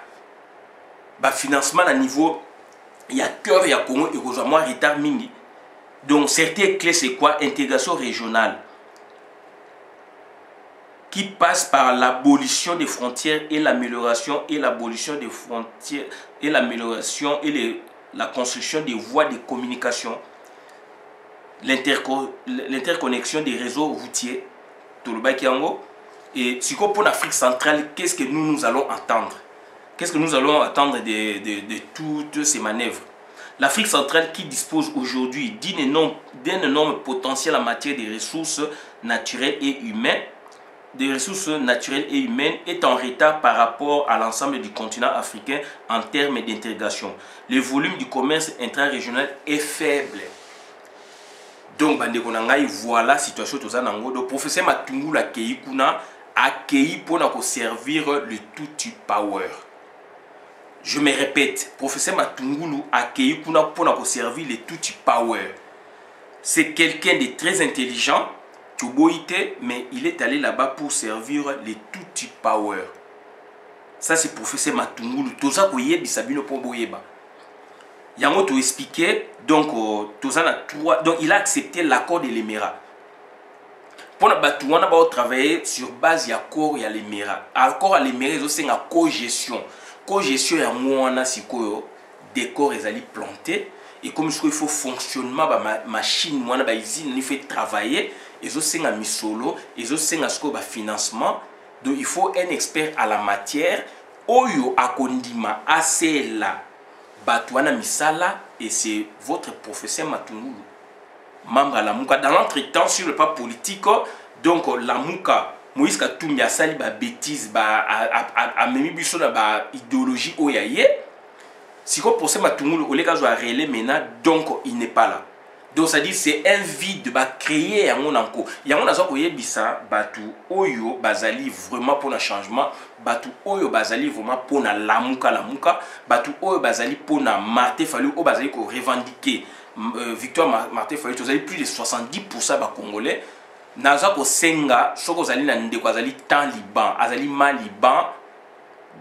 bah financement à niveau il y a cœur il y a Congo et rejoint moi retard mingi donc certaines clés c'est quoi intégration régionale qui passe par l'abolition des frontières et l'amélioration et l'abolition des frontières et l'amélioration et la construction des voies de communication, l'interconnexion des réseaux routiers, tout le Bakiango. Et si pour l'Afrique centrale, qu'est-ce que nous allons attendre? Qu'est-ce que nous allons attendre de toutes ces manœuvres? L'Afrique centrale qui dispose aujourd'hui d'un énorme potentiel en matière de ressources naturelles et humaines, est en retard par rapport à l'ensemble du continent africain en termes d'intégration. Le volume du commerce intra-régional est faible. Donc, voilà la situation. Le professeur Matungulu a accueilli pour servir le Tutsi Power. Je me répète, professeur Matungulu a accueilli pour servir le Tutsi Power. C'est quelqu'un de très intelligent. Mais il est allé là-bas pour servir les Tutsi Power. Ça c'est professeur Matungulu. Toza koye bisabino po boyeba. Yango to expliquer donc donc il a accepté l'accord de l'Émirat. Pour na batu wana ba travailler sur base d'accord ya l'Émirat. Accord à l'Émirat zo c'est nga co-gestion. Co-gestion ya mwana sikoyo décor ezali planté et comme il faut fonctionnement ba machine wana ba usine ni fait travailler. Ils ont un misolo, ils ont un financement. Donc il faut un expert à la matière. Oyo akondima asela batouana misala et c'est votre professeur Matungulu. Membre à la Mouka. Dans l'entretemps sur le plan politique, donc la Mouka, Moïse Katumbi a sali ba bêtise, a memi biso na ba idéologie oyaye. Si vous professeur Matungulu, au lieu de relais maintenant, donc il n'est pas là. Donc ça dit c'est un vide ba créer yango nanko. Yango nazo koyebisa batu oyo bazali vraiment pour un changement, batu oyo bazali vraiment pour na lamuka, batu oyo bazali pour na Martin Fayulu o bazali ko revendiquer Victoire Martin Fayulu, vous avez plus de 70% ba congolais. Nazo ko senga soko zali na ndeko azali Taliban, azali Maliban.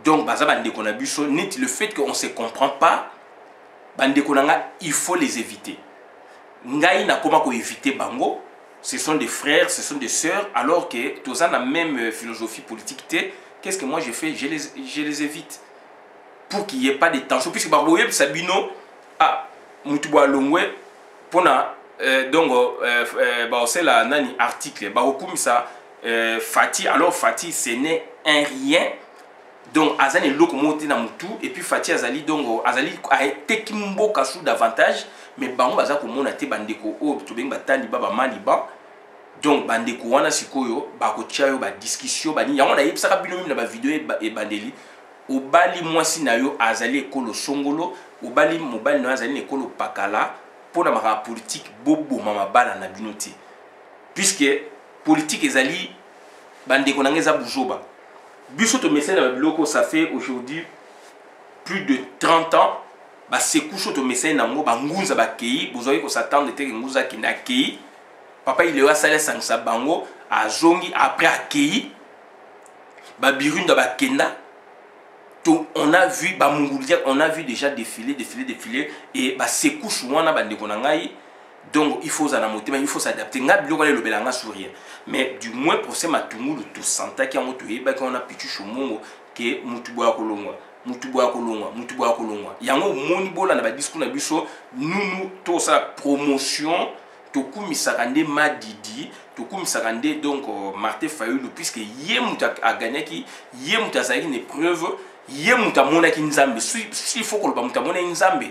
Donc baza bandeko na biso net le fait qu'on se comprend pas, bandeko nanga il faut les éviter. Ngai na koma ko éviter bango, ce sont des frères, ce sont des sœurs, alors que tous ont la même philosophie politique. Qu'est-ce que moi je fais? Je les évite pour qu'il n'y ait pas de tension, puisque baboye sabino ah mutuba longwe pona donc c'est la nani article baokum ça Fati, alors Fati ce n'est un rien. Donc azali loko monté na mutu et puis Fati azali donc azali a été kimbo kasu davantage. Mais bango baza komona te bandeko o to benga batali baba maliba. Donc bandeko wana sikoyo ba ko tia yo ba discussion ba ni yango na yebisa ka bino na ba video e bandeli obali mwasi na yo azali ekolo songolo obali mobali na azali ekolo pakala pona maka politique bobo mama bala na bino te, puisque politique ezali bandeko na ngeza buzoba biso to message na biloko. Ça fait aujourd'hui plus de 30 ans. Ba sekusho to message na ngo bangunza ba kei bozoyi ko s'attendre te nguza ki na kei papa il est salé sangsa bango azongi après a kei ba birunda ba kenda to on a vu ba mungulia, on a vu déjà défiler et ba sekusho wana ba ndeko na ngai. Donc il faut zana motema, il faut s'adapter nga biloko le belanga sourire, mais du moins pour ce matungulu to santa ki ngo to yeba ki on a pichu shomongo ke mutubo ya kolongwa mutuboa kolongwa yango moni bola na ba discours na biso nous to sa promotion to kumisaka nde Madidi to kumisaka nde donc Martin Fayulu, puisque ye muta a gagné ki ye muta sa une preuve ye muta mona ki nzambe si faut ko ba muta mona nzambe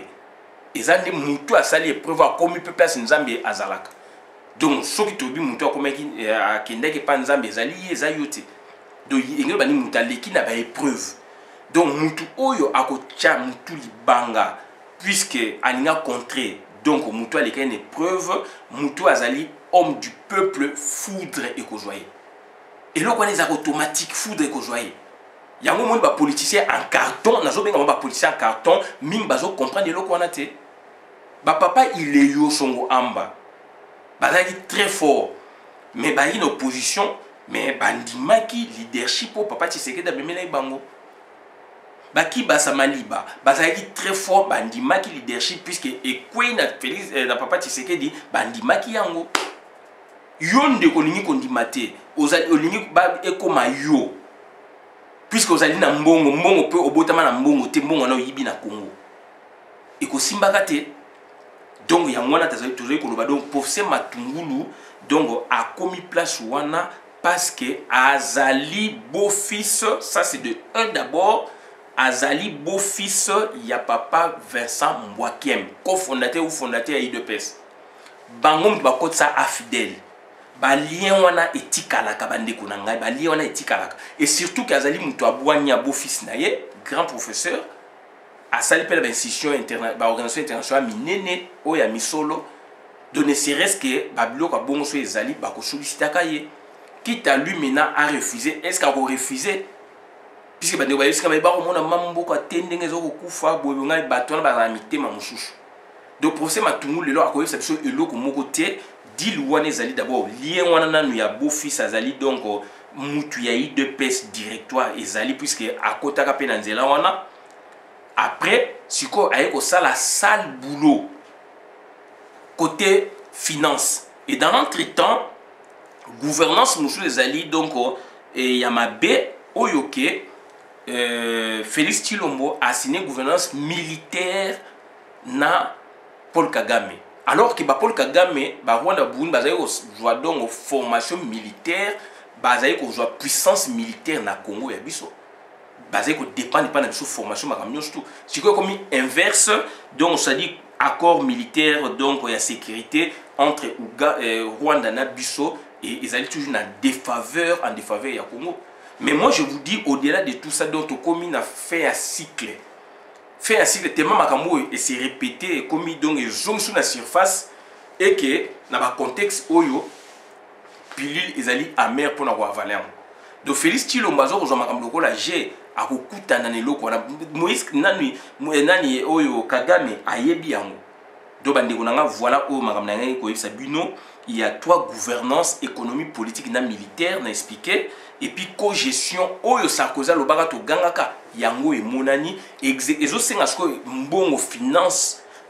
ezande mutu asali épreuve a commis peu place nzambe azalaka. Donc soki to bi mutu akomaki akendaki pa nzambe ezali ezayote donc ingelo bani muta leki na ba épreuve. Donc mutu oyo akotia mutu libanga puisque alinga contré, donc mutu aleka une épreuve, mutu azali homme du peuple, foudre et kozoye et là on est automatique foudre et kozoye yango moni ba politicien en carton nazo benga ba politicien en carton ming bazo comprendre le ko te ba papa il est yo songo amba bazaki très fort mais ba une opposition mais bandimaki leadership au papa Tshisekedi abemela bango. Baki basamaliba bazaki très fort bandimaki leadership puisque ekwe na Félix na papa Tshisekedi bandimaki yango yo ndeko lingi kondimate ozali olingi ba ekoma yo puisque ozali na mbongo pe obotama na mbongo te mbongo na oyibi na Congo ekosimbaka te. Donc yango wana tazali toujours koloba donc pour ce matungulu donc a commis place wana parce que azali beau-fils, ça c'est de un d'abord. Azali beau-fils, il y a papa Vincent Mbwakiem, cofondateur ou fondateur IDPS. Bangom bakot sa affidèle. Ba lien wana etikalaka bandeko na ngai, ba lien wana etikalaka. Et surtout qu'azali mutu abwanya beau-fils na ye, grand professeur, asali pe la institution internationale, ba organisation internationale minene o ya misolo, donc ne serait-ce que ba biloko bongo so ezali ba ko sollicitaka ye. Quitte à lui maintenant à refuser, est-ce qu'il a refusé? Puisque bande ba yeska ba ba ko mona mambo ko tendenge zo ko kufa boyo ngai bato na ba mitema mususu. Donc pour ce matungu lelo akoye sa biso eloko moko te dil wana ezali d'abord lien wana nanu ya beau-fils azali donc mutu ya IDPS directoire ezali puisque akotaka pe na nzela wana. Après siko ayeko sala sale boulot côté finance et dans l'entretemps gouvernance mususu ezali donc et Yamabe Oyoke Félix Tshilombo a signé gouvernance militaire na Paul Kagame. Alors que Paul Kagame, Rwanda Burundi, bazaye ko donc formation militaire, bazaye ko puissance militaire na Congo ya biso. Bazaye ko dépend pas na biso formation makamyo surtout. Si quoi comme inverse, donc ça dit accord militaire donc ya sécurité entre Rwanda na biso et ils allaient toujours en défaveur ya Congo. Mais moi je vous dis au-delà de tout ça donc comme a fait un cycle. Fait un cycle tellement makambo et c'est répété comme donc ils ont sur la surface et que dans le contexte oyo pilule ezali amer pour na ko avaler. Donc Félix Tshilombo zo makambo lokola G akokutana na eloko wana Moïse nani oyo Kagame ayebi yango. Donc bandeko nanga voilà oyo makambo na ngai ko yebisa bino, il y a 3 gouvernances économie politique na militaire na expliqué et puis co-gestion oyo Sarkozy lobaka to gangaka yango emonani ezo senga sko mbongo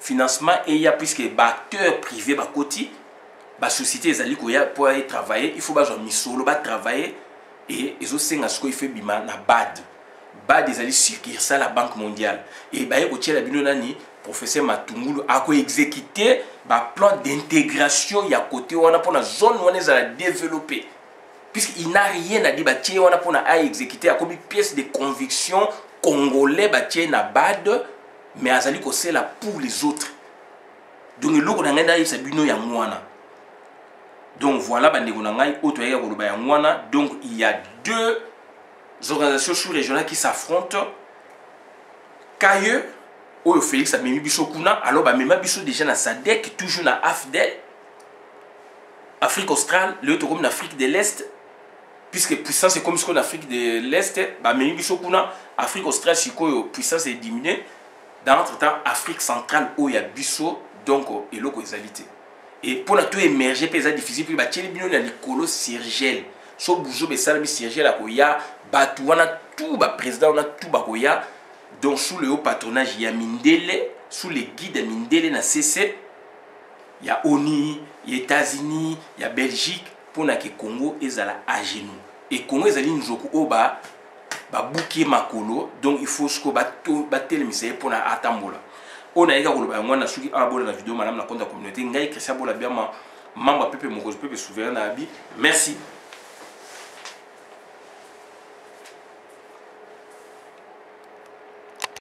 financement et il y a puisque ba acteur privé ba koti ba société ezali ko ya pour aller travailler, il faut ba misolo ba travailler et ezo senga sko il fait bima na bad ezali circuit ça la Banque mondiale et ba ko tiela bino nani professeur Matungulu a ko exécuter ba plan d'intégration ya côté wana pour na zone wana ezala développer puisqu'il n'a rien à dire ba tie wana pour na a exécuter a comme pièce de conviction congolais ba tie na bad mais azali ko c'est là pour les autres. Donc eloko na ngenda yebisa bino ya mwana. Donc voilà bandeko na ngai oto ya koloba ya mwana. Donc il y a 2 organisations sous-régionales qui s'affrontent. Kaye oyo Félix amemi biso kuna, alors ba mema biso déjà na SADC, toujours na AFDEL, Afrique australe, le autre comme en Afrique de l'Est, puisque puissance est comme ce qu'on Afrique de l'Est, ba memi biso kuna, Afrique australe sikoyo puissance est diminuée. Dans notre temps, Afrique centrale où il y a biso, donc eloko ezalité. Et pour la tout émerger, c'est difficile pour les bino na likolo Sirgel. So boujo be salami Sirgel a koya, batu wana tout ba président wana tout ba koya. Donc sous le haut patronage, il y a Mindele, sous les guides de Mindele na CC, il y a ONU, il y a États-Unis, il y a Belgique, pour que Congo ezala à genoux. Et Congo ezali njoku oba ba bouki makolo, donc il faut que batte le misère pour na atambola. On a également le on a suivi un bon la vidéo madame la compte de la communauté ngai Christian Bola bien membre pepe mokozo pepe souverain na abi. Merci.